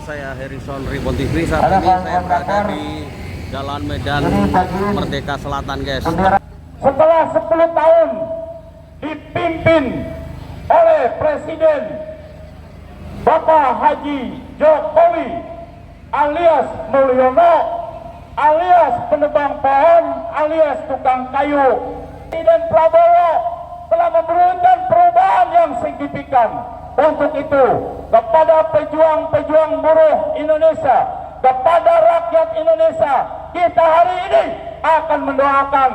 saya Harrison Ribbon TV. Saat ini saya berada di Jalan Medan Merdeka Selatan, guys. Setelah 10 tahun dipimpin oleh Presiden Bapak Haji Jokowi alias Mulyono alias penebang pohon alias tukang kayu, Presiden Prabowo telah memberikan perubahan yang signifikan. Untuk itu, kepada pejuang-pejuang buruh Indonesia, kepada rakyat Indonesia, kita hari ini akan mendoakan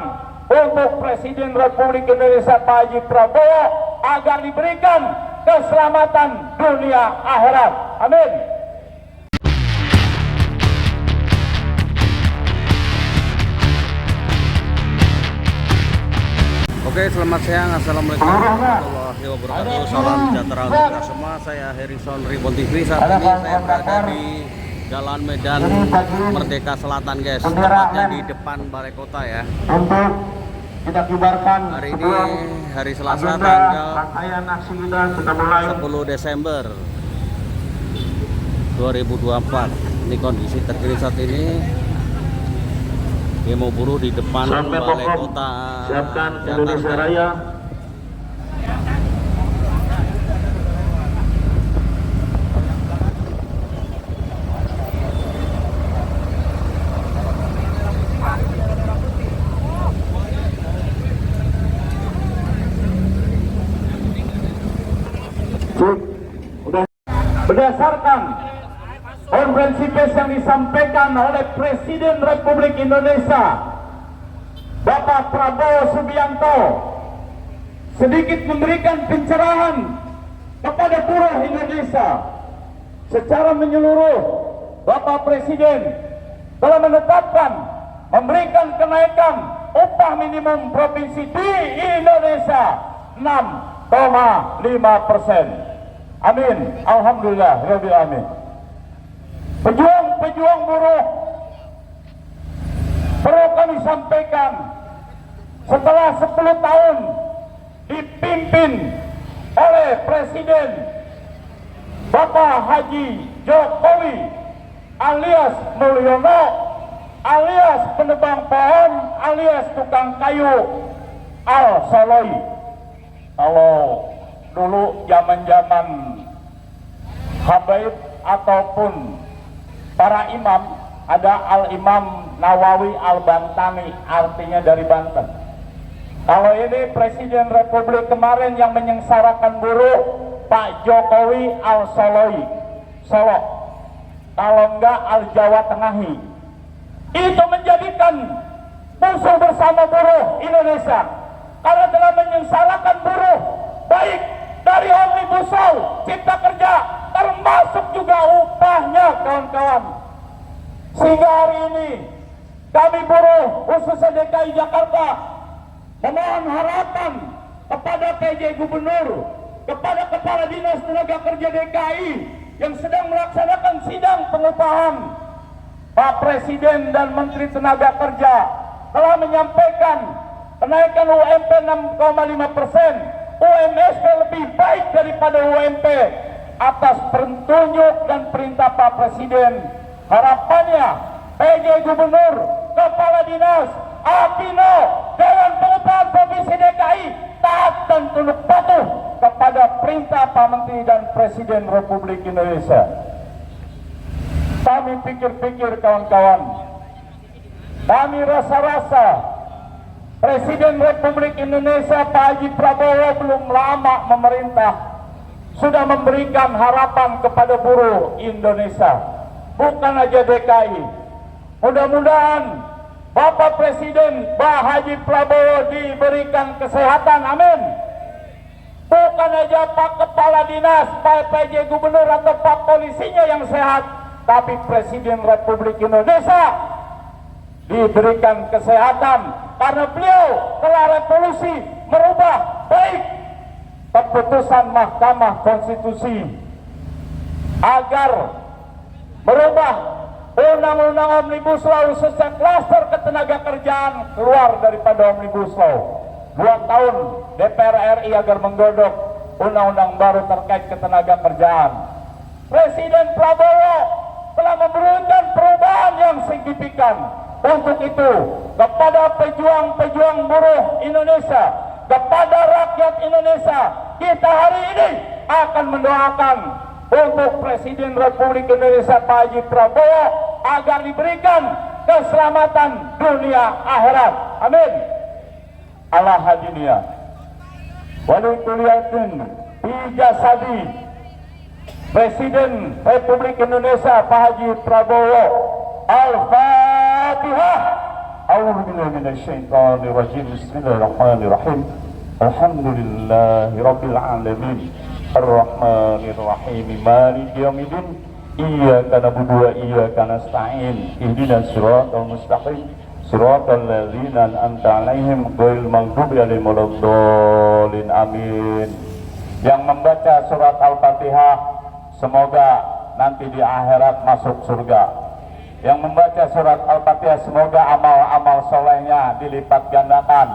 untuk Presiden Republik Indonesia Pak Haji Prabowo agar diberikan keselamatan dunia akhirat. Amin. Oke, selamat siang. Assalamualaikum warahmatullahi wabarakatuh. Salam sejahtera untuk kita semua. Saya Harrison Ribbon TV. Saat ini saya berada di Jalan Medan Merdeka Selatan, guys. Tepatnya di depan Balai Kota ya. Untuk kita kibarkan hari ini hari Selasa tanggal 10 Desember 2024. Ini kondisi terkini saat ini. Demo buruh di depan Balai Kota. Siapkan Indonesia Raya. Berdasarkan konferensi pers yang disampaikan oleh Presiden Republik Indonesia Bapak Prabowo Subianto sedikit memberikan pencerahan kepada buruh Indonesia secara menyeluruh. Bapak Presiden telah menetapkan memberikan kenaikan upah minimum provinsi di Indonesia 6,5%. Amin. Alhamdulillah Rabbil Alamin. Pejuang-pejuang buruh, perlu kami sampaikan, setelah 10 tahun dipimpin oleh Presiden Bapak Haji Jokowi alias Mulyono alias penebang pohon alias tukang kayu Al-Soloi. Kalau dulu zaman-zaman Habaib ataupun para imam, ada Al-Imam Nawawi Al-Bantani, artinya dari Banten. Kalau ini Presiden Republik kemarin yang menyengsarakan buruh, Pak Jokowi Al-Soloi, Solo. Kalau enggak Al-Jawa Tengahi. Itu menjadikan musuh bersama buruh Indonesia karena telah menyengsarakan buruh, baik dari Omnibus Law Cipta Kerja, termasuk juga upahnya, kawan-kawan. Sehingga hari ini kami buruh khususnya DKI Jakarta memohon harapan kepada PJ Gubernur, kepada Kepala Dinas Tenaga Kerja DKI yang sedang melaksanakan sidang pengupahan. Pak Presiden dan Menteri Tenaga Kerja telah menyampaikan kenaikan UMP 6,5%, UMSP lebih baik daripada UMP atas petunjuk dan perintah Pak Presiden. Harapannya PJ Gubernur, Kepala Dinas, Apino, Dewan Pengupahan Provinsi DKI taat dan tunduk patuh kepada perintah Pak Menteri dan Presiden Republik Indonesia. Kami pikir-pikir, kawan-kawan, kami rasa-rasa Presiden Republik Indonesia Pak Haji Prabowo belum lama memerintah sudah memberikan harapan kepada buruh Indonesia, bukan aja DKI. Mudah-mudahan Bapak Presiden Pak Haji Prabowo diberikan kesehatan, amin. Bukan aja Pak Kepala Dinas, Pak PJ Gubernur atau Pak Polisinya yang sehat, tapi Presiden Republik Indonesia diberikan kesehatan karena beliau telah revolusi merubah baik keputusan Mahkamah Konstitusi agar merubah Undang-Undang Omnibus Law khususnya klaster ketenaga kerjaan keluar daripada Omnibus Law. 2 tahun DPR RI agar menggodok undang-undang baru terkait ketenaga kerjaan. Presiden Prabowo signifikan. Untuk itu, kepada pejuang-pejuang buruh Indonesia, kepada rakyat Indonesia, kita hari ini akan mendoakan untuk Presiden Republik Indonesia Pak Haji Prabowo agar diberikan keselamatan dunia akhirat. Amin. Allah hadinya. Walikuliyatin ijazadi Presiden Republik Indonesia Pak Haji Prabowo. Al-Fatihah. A'udzu billahi minasyaitonir rajim. Bismillahirrahmanirrahim. Alhamdulillahirabbil alamin. Ar-Rahmanir Rahim. Maliki yaumiddin. Iyyaka na'budu wa iyyaka nasta'in. Ihdinas siratal mustaqim. Siratal ladzina an'amta 'alaihim ghairil maghdubi 'alaihim waladdallin. Amin. Yang membaca surat Al-Fatihah semoga nanti di akhirat masuk surga. Yang membaca surat Al-Fatihah semoga amal-amal solehnya dilipat gandakan.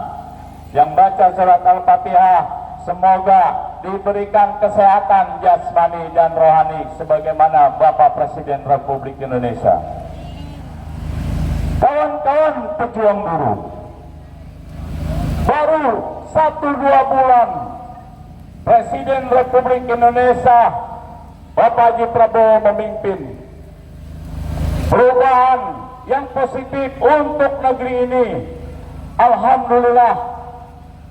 Yang baca surat Al-Fatihah semoga diberikan kesehatan jasmani dan rohani sebagaimana Bapak Presiden Republik Indonesia. Kawan-kawan pejuang buruh, baru 1-2 bulan Presiden Republik Indonesia Bapak Haji Prabowo memimpin. Perubahan yang positif untuk negeri ini, alhamdulillah,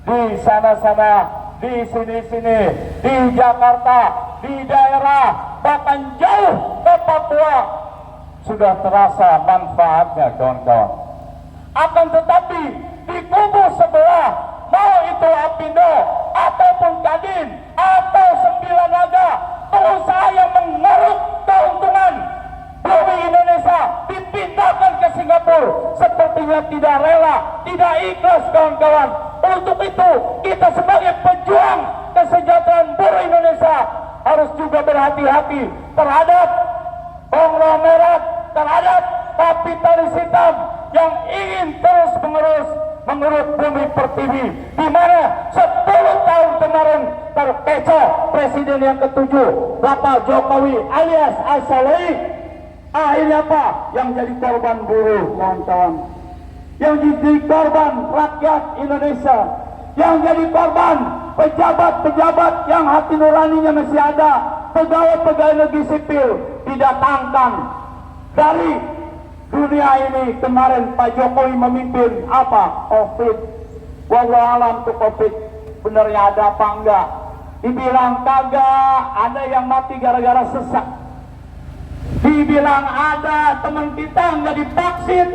di sana-sana, di sini-sini, di Jakarta, di daerah, bahkan jauh ke Papua sudah terasa manfaatnya, kawan-kawan. Akan tetapi di kubu sebelah, mau itu Apindo ataupun Kadin atau Sembilan Naga, pengusaha yang mengeruk keuntungan bumi Indonesia dipindahkan ke Singapura, sepertinya tidak rela, tidak ikhlas, kawan-kawan. Untuk itu kita sebagai pejuang kesejahteraan buruh Indonesia harus juga berhati-hati terhadap konglomerat, terhadap kapitalis hitam yang ingin terus mengeruk bumi pertiwi, di mana 10 tahun kemarin terkecoh Presiden yang ke-7 Bapak Jokowi alias As-Salahi. Akhirnya apa? Yang jadi korban buruh, kawan-kawan. Yang jadi korban rakyat Indonesia. Yang jadi korban pejabat-pejabat yang hati nuraninya masih ada. Pegawai-pegawai negeri sipil didatangkan dari dunia ini. Kemarin Pak Jokowi memimpin apa? Covid. Wallahualam tuh Covid benernya ada apa enggak? Dibilang kagak, ada yang mati gara-gara sesak. Dibilang ada teman kita nggak divaksin,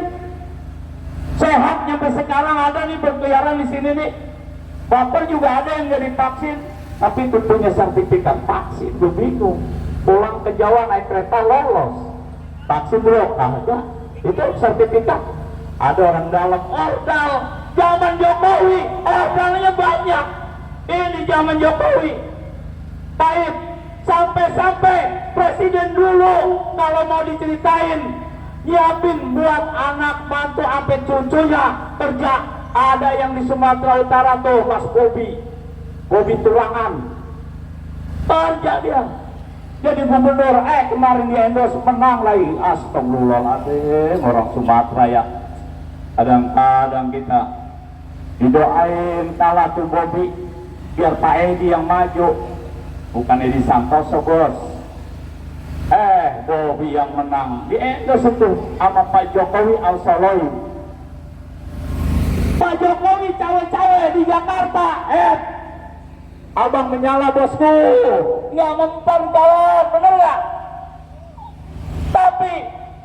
sehat sampai sekarang ada nih berkeliaran di sini nih. Bapak juga ada yang nggak divaksin, tapi itu punya sertifikat vaksin. Gue bingung, pulang ke Jawa naik kereta lolos, vaksin belum ada, itu sertifikat. Ada orang dalam ordal, zaman Jokowi ordalnya banyak. Ini zaman Jokowi pahit. Sampai-sampai Presiden dulu kalau mau diceritain nyiapin buat anak mantu sampai cucunya kerja. Ada yang di Sumatera Utara tuh Mas Bobi Turangan kerja dia jadi gubernur. Kemarin di endorse menang lagi. Astagfirullahaladzim, orang Sumatera ya. Kadang-kadang kita didoain kalah tuh Bobi biar Pak Edi yang maju. Bukan Edi Santoso, bos. Bobi yang menang. Di endorse itu sama Pak Jokowi Al-Salahi. Pak Jokowi cawe-cawe di Jakarta. Abang menyala, bosku. Nggak mempan kawan, bener nggak? Tapi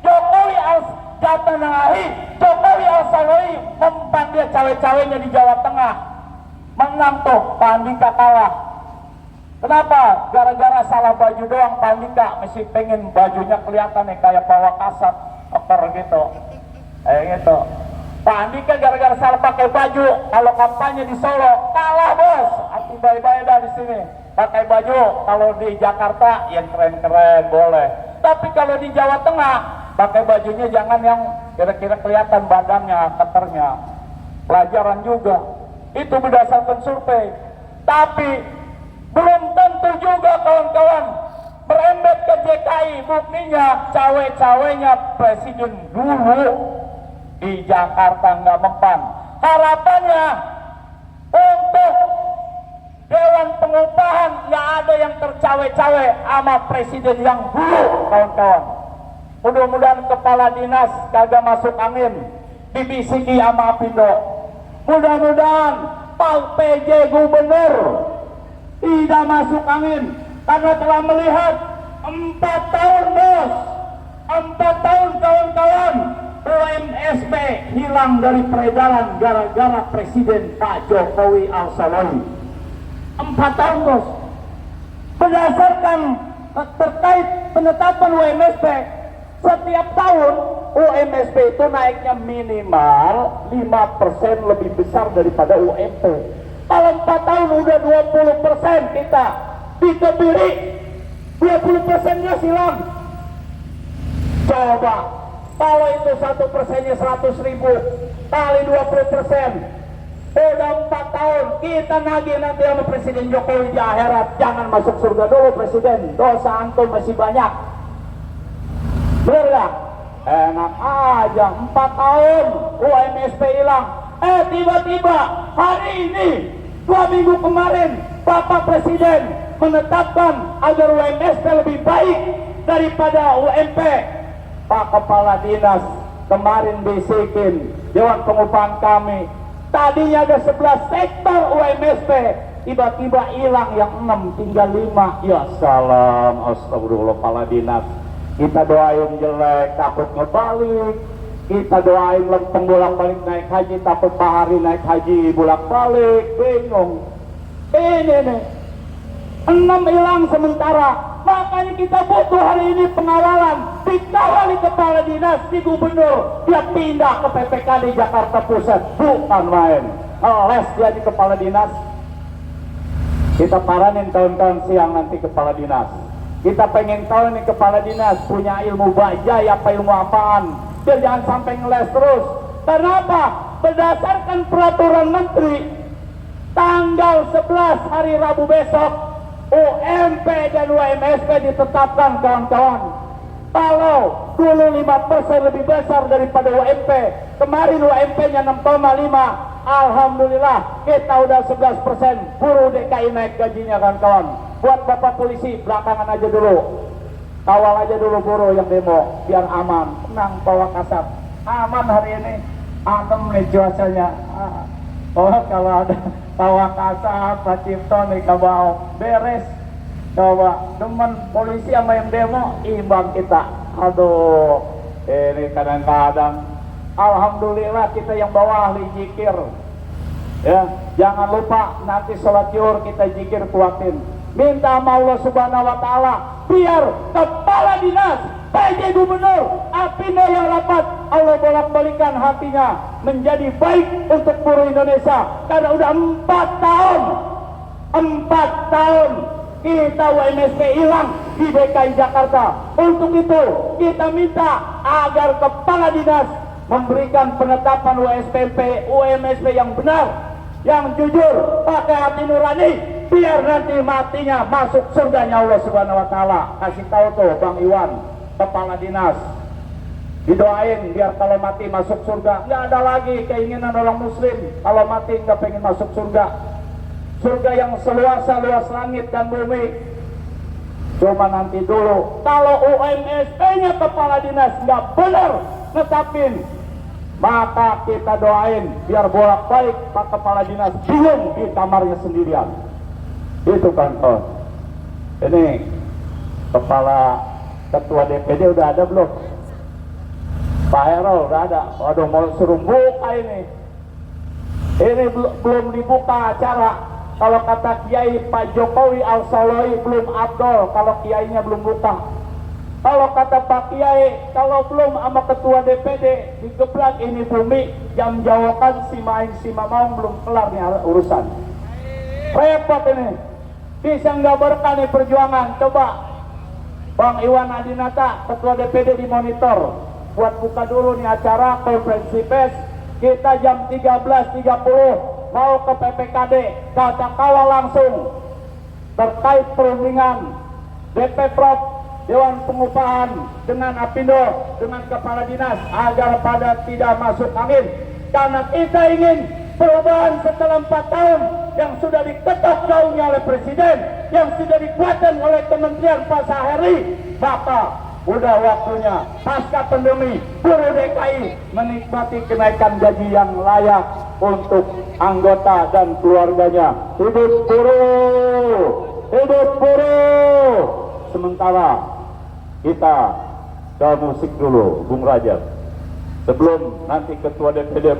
Jokowi Jokowi Al-Salahi mempan dia cawe-cawenya di Jawa Tengah. Menang tuh, Pak Andika kalah. Kenapa? Gara-gara salah baju doang. Pak Andika mesti pengen bajunya kelihatan nih kayak Pak Wakasat gitu. Gitu. Pak Andika gara-gara salah pakai baju, kalau kampanye di Solo kalah, bos. Anti baik-baik dah di sini. Pakai baju kalau di Jakarta yang keren-keren boleh. Tapi kalau di Jawa Tengah pakai bajunya jangan yang kira-kira kelihatan badannya, keternya. Pelajaran juga. Itu berdasarkan survei. Tapi belum tentu juga, kawan-kawan. merembet ke JKI, buktinya cawe-cawenya presiden dulu di Jakarta nggak mempan. Harapannya untuk Dewan Pengupahan nggak ada yang tercawe-cawe sama presiden yang dulu, kawan-kawan. Mudah-mudahan kepala dinas kagak masuk angin, dibisiki sama Apindo. Mudah-mudahan Pak PJ Gubernur tidak masuk angin, karena telah melihat 4 tahun bos, 4 tahun kawan-kawan, UMSP hilang dari peredaran gara-gara Presiden Pak Jokowi Al-Salawi. 4 tahun bos. Berdasarkan terkait penetapan UMSP, setiap tahun UMSP itu naiknya minimal 5% lebih besar daripada UMP. Kalau 4 tahun udah 20% kita dikebiri, 20%-nya silang. Coba kalau itu 1%-nya 100.000 kali 20%, udah 4 tahun kita nagih nanti sama Presiden Jokowi di akhirat. Jangan masuk surga dulu presiden, dosa antum masih banyak. Bener gak? Enak aja 4 tahun UMSP hilang. Tiba-tiba hari ini 2 minggu kemarin Bapak Presiden menetapkan agar UMSP lebih baik daripada UMP. Pak Kepala Dinas kemarin bisikin Dewan Pengupahan kami, tadinya ada 11 sektor UMSP, tiba-tiba hilang yang 6, tinggal 5. Ya salam, astagfirullah. Kepala Dinas kita doain jelek takut ngebalik, kita doain lempeng bolak-balik naik haji, takut Pak Hari naik haji bolak-balik, bingung. Ini nih 6 hilang sementara. Makanya kita butuh hari ini pengawalan, dikawali kepala dinas di gubernur, dia pindah ke PPKD Jakarta Pusat, bukan main. Les dia di kepala dinas. Kita paranin tahun-tahun siang nanti kepala dinas. Kita pengen tahu nih kepala dinas punya ilmu bajai apa ilmu apaan. Dia jangan sampai ngeles terus. Kenapa? Berdasarkan peraturan menteri, tanggal 11 hari Rabu besok UMP dan UMSP ditetapkan, kawan-kawan. Kalau dulu 5% lebih besar daripada UMP, kemarin UMP-nya 6,5, alhamdulillah kita udah 11%. Buruh DKI naik gajinya, kawan-kawan. Buat Bapak polisi belakangan aja dulu, kawal aja dulu buruh yang demo biar aman. Tenang bawa kasat, aman hari ini, adem nih cuacanya. Oh kalau ada tawa kasat Pak Cipto nih kabau beres. Coba demen polisi sama yang demo imbang kita. Aduh, ini kadang-kadang alhamdulillah kita yang bawa ahli zikir. Ya, jangan lupa nanti sholat zuhur kita zikir kuatin. Minta sama Allah Subhanahu wa Ta'ala biar kepala dinas, PJ Gubernur, Apindo yang rapat, Allah bolak-balikan hatinya menjadi baik untuk buruh Indonesia. Karena udah 4 tahun kita UMSP hilang di DKI Jakarta. Untuk itu kita minta agar kepala dinas memberikan penetapan UMSP yang benar, yang jujur, pakai hati nurani, biar nanti matinya masuk surganya Allah Subhanahu wa Ta'ala. Kasih tahu tuh Bang Iwan, kepala dinas, didoain biar kalau mati masuk surga. Nggak ada lagi keinginan orang muslim kalau mati nggak pengen masuk surga. Surga yang seluas langit dan bumi. Cuma nanti dulu kalau UMSP-nya kepala dinas nggak benar netapin, maka kita doain biar bolak-balik Pak Kepala Dinas bingung di kamarnya sendirian. Itu kan, ini kepala ketua DPD udah ada belum? Pak Herol udah ada. Waduh, mau suruh buka ini. Ini belum dibuka acara. Kalau kata Kiai Pak Jokowi Al-Salawi belum abdol kalau kiainya belum buka. Kalau kata Pak Kiai, kalau belum sama ketua DPD digeblak ini bumi, jam jawaban si main si mamang belum kelar nih urusan. Repot ini. Bisa nggak berkah nih perjuangan. Coba Bang Iwan Adinata, ketua DPD dimonitor. Buat buka dulu nih acara konferensi pers. Kita jam 13.30 mau ke PPKD. Kata kawal langsung terkait perundingan DPProv, Dewan Pengupahan, dengan Apindo, dengan Kepala Dinas agar pada tidak masuk angin. Karena kita ingin perubahan setelah 4 tahun yang sudah diketok gaungnya oleh Presiden, yang sudah dikuatkan oleh Kementerian Pak Saheri, maka udah waktunya pasca pandemi buruh DKI menikmati kenaikan gaji yang layak untuk anggota dan keluarganya. Hidup buruh, hidup buruh. Sementara kita ke musik dulu, Bung Rajab, sebelum nanti Ketua DPD